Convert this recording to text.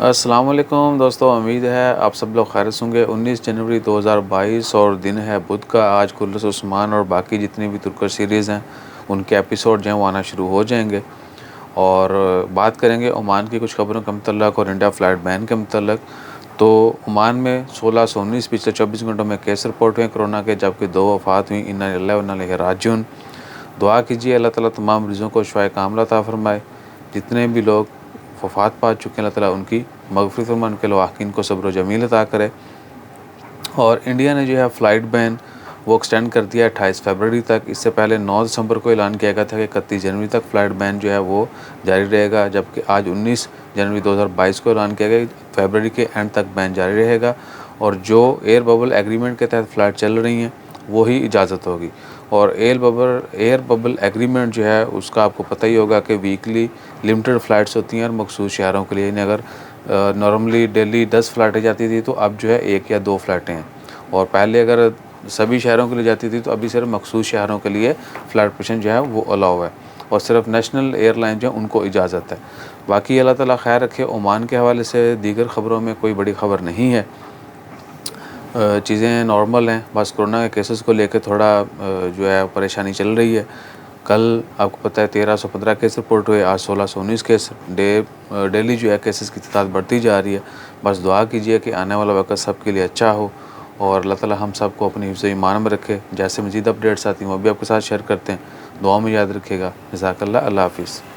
अस्सलाम वालेकुम दोस्तों, उम्मीद है आप सब लोग खैरियत से होंगे। 19 जनवरी 2022 और दिन है बुध का। आज कुल्लस उस्मान और बाकी जितनी भी तुर्क सीरीज़ हैं उनके एपिसोड जो हैं वो आना शुरू हो जाएंगे और बात करेंगे ओमान की कुछ खबरों के मतलब और इंडिया फ़्लाइट बैन के मतलब। तो ओमान में 1619 पिछले 24 घंटों में केस रिपोर्ट हुए कोरोना के, जबकि 2 वफ़ात हुई। इन्ना लिल्लाहि व इन्ना इलैहि राजिऊन। दुआ कीजिए अल्लाह ताला तमाम मरीज़ों को शिफ़ाए कामिला अता फ़रमाए। जितने भी लोग वफ़ात पा चुके हैं अल्लाह ताला उनकी मग़फ़िरत फ़रमाए, उनके लवाकिन को सब्र व जमील अता करे। और इंडिया ने जो है फ़्लाइट बैन वो एक्सटेंड कर दिया 28 फरवरी तक। इससे पहले 9 दिसंबर को ऐलान किया गया था कि 31 जनवरी तक फ़्लाइट बैन जो है वो जारी रहेगा, जबकि आज 19 जनवरी 2022 को ऐलान किया गया फरवरी के एंड तक बैन जारी रहेगा। और जो एयर बबल एग्रीमेंट के तहत फ़्लाइट चल रही हैं वही इजाज़त होगी। और एयर बबल एग्रीमेंट जो है उसका आपको पता ही होगा कि वीकली लिमिटेड फ़्लाइट्स होती हैं और मखसूस शहरों के लिए। यानी अगर नॉर्मली डेली 10 फ़्लाइटें जाती थी तो अब जो है 1 या 2 फ़्लाइटें हैं। और पहले अगर सभी शहरों के लिए जाती थी तो अभी सिर्फ मखसूस शहरों के लिए फ़्लाइट ऑपरेशन जो है वो अलाउ है और सिर्फ नेशनल एयरलाइन जो है उनको इजाज़त है। बाकी अल्लाह ताला खैर रखे। ओमान के हवाले से दीगर ख़बरों में कोई बड़ी ख़बर नहीं है, चीज़ें नॉर्मल हैं। बस कोरोना के केसेस को लेकर थोड़ा जो है परेशानी चल रही है। कल आपको पता है 1315 केस रिपोर्ट हुए, आज 1619 केस। डेली जो है केसेस की तादाद बढ़ती जा रही है। बस दुआ कीजिए कि आने वाला वक्त सबके लिए अच्छा हो और अल्लाह ताला हम सबको अपनी हिफ्ज़ ईमान में रखे। जैसे मज़ीद अपडेट्स आती हैं वो भी आपके साथ शेयर करते हैं। दुआ में याद रखिएगा। जज़ाकल्लाह। अल्लाह हाफ़िज़।